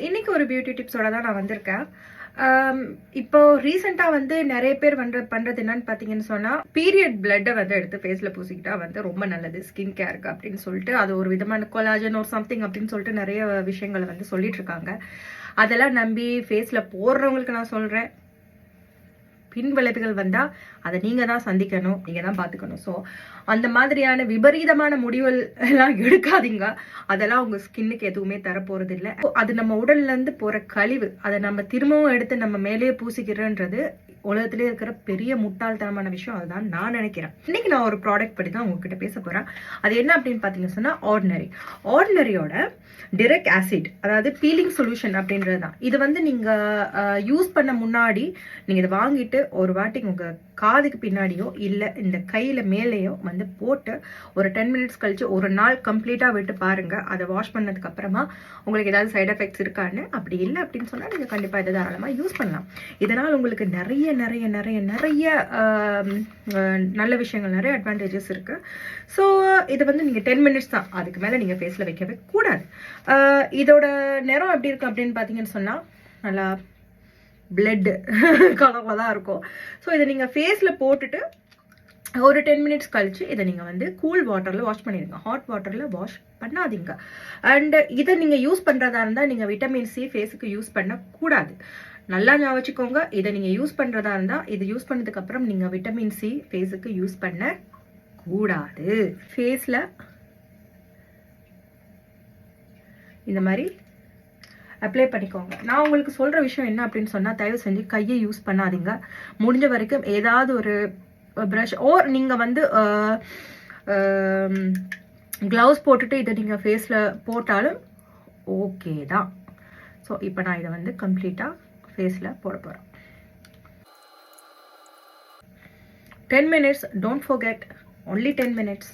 இன்னைக்கு ஒரு பியூட்டி டிப்ஸோட தான் நான் வந்திருக்கேன். இப்போ ரீசெண்டாக வந்து நிறைய பேர் பண்ணுறது என்னன்னு பார்த்தீங்கன்னு சொன்னால், பீரியட் பிளட்டை வந்து எடுத்து ஃபேஸில் பூசிக்கிட்டா வந்து ரொம்ப நல்லது ஸ்கின் கேருக்கு அப்படின்னு சொல்லிட்டு, அது ஒரு விதமான கொலாஜன் ஒரு சம்திங் அப்படின்னு சொல்லிட்டு நிறைய விஷயங்களை வந்து சொல்லிட்டு இருக்காங்க. அதெல்லாம் நம்பி ஃபேஸில் போடுறவங்களுக்கு நான் சொல்கிறேன், பின் விளைவுகள் வந்தால் அதை நீங்கள் தான் சந்திக்கணும், நீங்கள் தான் பார்த்துக்கணும். ஸோ அந்த மாதிரியான விபரீதமான முடிவுகள் எல்லாம் எடுக்காதீங்க. அதெல்லாம் உங்கள் ஸ்கின்னுக்கு எதுவுமே தரப்போகிறது இல்லை. அது நம்ம உடல்லேருந்து போகிற கழிவு, அதை நம்ம திரும்பவும் எடுத்து நம்ம மேலேயே பூசிக்கிறோன்றது உலகத்திலே இருக்கிற பெரிய முட்டாள்தனமான விஷயம். அதுதான் நான் நினைக்கிறேன். இன்னைக்கு நான் ஒரு ப்ராடக்ட் பற்றி தான் உங்ககிட்ட பேச போகிறேன். அது என்ன அப்படின்னு பார்த்தீங்கன்னு சொன்னால், ஆர்டினரியோட டிரெக்ட் ஆசிட், அதாவது பீலிங் சொல்யூஷன் அப்படின்றது தான். இது வந்து நீங்கள் யூஸ் பண்ண முன்னாடி நீங்கள் இதை வாங்கிட்டு ஒரு வாட்டி உங்கள் காதுக்கு பின்னாடியோ இல்லை இந்த கையில் மேலேயோ வந்து போட்டு ஒரு 10 மினிட்ஸ் கழிச்சு ஒரு நாள் கம்ப்ளீட்டாக விட்டு பாருங்கள். அதை வாஷ் பண்ணதுக்கு அப்புறமா உங்களுக்கு ஏதாவது சைட் எஃபெக்ட்ஸ் இருக்கான்னு. அப்படி இல்லை அப்படின்னு சொன்னால் நீங்கள் கண்டிப்பாக இதை தாராளமாக யூஸ் பண்ணலாம். இதனால் உங்களுக்கு நிறைய நிறைய நிறைய நிறைய நல்ல விஷயங்கள், நிறைய அட்வான்டேஜஸ் இருக்குது. ஸோ இது வந்து நீங்கள் 10 மினிட்ஸ் தான், அதுக்கு மேலே நீங்கள் ஃபேஸில் வைக்கவே கூடாது. இதோட நிறம் எப்படி இருக்கும் அப்படின்னு பார்த்தீங்கன்னு சொன்னால், நல்லா பிளட் கலரில் தான் இருக்கும். ஸோ இதை நீங்கள் ஃபேஸில் போட்டுட்டு ஒரு 10 மினிட்ஸ் கழிச்சு இதை நீங்கள் வந்து கூல் வாட்டரில் வாஷ் பண்ணிடுங்க. ஹாட் வாட்டரில் வாஷ் பண்ணாதீங்க. அண்ட் இதை நீங்கள் யூஸ் பண்ணுறதா இருந்தால் நீங்கள் விட்டமின் சி ஃபேஸுக்கு யூஸ் பண்ணக்கூடாது. நல்லா ஞாபகம் வச்சுக்கோங்க. இதை நீங்கள் யூஸ் பண்ணுறதா இருந்தால் இது யூஸ் பண்ணதுக்கப்புறம் நீங்கள் விட்டமின் சி ஃபேஸுக்கு யூஸ் பண்ணக்கூடாது. ஃபேஸில் இந்த மாதிரி அப்ளை பண்ணிக்கோங்க. நான் உங்களுக்கு சொல்கிற விஷயம் என்ன அப்படின்னு சொன்னால், தயவு செஞ்சு கையை யூஸ் பண்ணாதீங்க. முடிஞ்ச வரைக்கும் ஏதாவது ஒரு ப்ரஷ் ஓர் நீங்கள் வந்து க்ளவுஸ் போட்டுட்டு இதை நீங்கள் ஃபேஸில் போட்டாலும் ஓகே தான். ஸோ இப்போ நான் இதை வந்து கம்ப்ளீட்டாக ஃபேஸில் போட போகிறேன். 10 minutes, don't forget, only 10 minutes.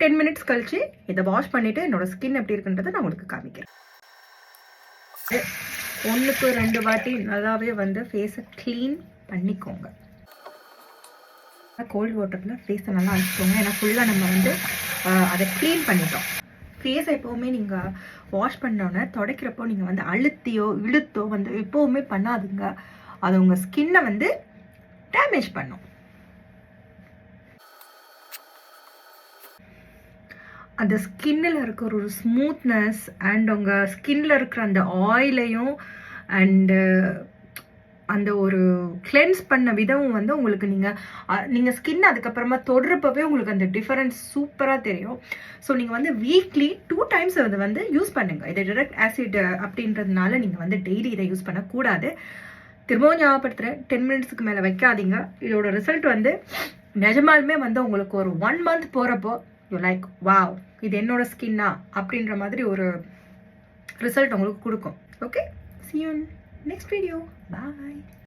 10 minutes கழிச்சு இதை வாஷ் பண்ணிவிட்டு என்னோட ஸ்கின் எப்படி இருக்குன்றதை நான் உங்களுக்கு காமிக்கிறேன். 1க்கு 2 வாட்டி நல்லாவே வந்து ஃபேஸை க்ளீன் பண்ணிக்கோங்க. கோல்ட் வாட்டரில் ஃபேஸை நல்லா அழைச்சிக்கோங்க. ஏன்னா ஃபுல்லாக நம்ம வந்து அதை க்ளீன் பண்ணிட்டோம். ஃபேஸை எப்போவுமே நீங்கள் வாஷ் பண்ணோன்னே துடைக்கிறப்போ நீங்கள் வந்து அழுத்தியோ இழுத்தோ வந்து எப்போவுமே பண்ணாதுங்க. அது உங்கள் ஸ்கின்னை வந்து டேமேஜ் பண்ணும். அந்த ஸ்கின்னில் இருக்கிற ஒரு ஸ்மூத்னஸ் அண்ட் உங்கள் ஸ்கின்னில் இருக்கிற அந்த ஆயிலையும் அண்டு அந்த ஒரு கிளென்ஸ் பண்ண விதமும் வந்து உங்களுக்கு நீங்கள் ஸ்கின் அதுக்கப்புறமா தொடுறப்பவே உங்களுக்கு அந்த டிஃபரன்ஸ் சூப்பராக தெரியும். ஸோ நீங்கள் வந்து வீக்லி 2 டைம்ஸ் அதை வந்து யூஸ் பண்ணுங்கள். இது டிரெக்ட் ஆசிட் அப்படின்றதுனால நீங்கள் வந்து டெய்லி இதை யூஸ் பண்ணக்கூடாது. திரும்பவும் ஞாபகப்படுத்துகிறேன், 10 மினிட்ஸுக்கு மேலே வைக்காதீங்க. இதோட ரிசல்ட் வந்து நிஜமாலுமே வந்து உங்களுக்கு ஒரு 1 மந்த் போகிறப்போ யூ லைக் வாவ், இது என்னோட ஸ்கின்னா அப்படின்ற மாதிரி ஒரு ரிசல்ட் உங்களுக்கு கொடுக்கும். Okay, see you in next video. Bye.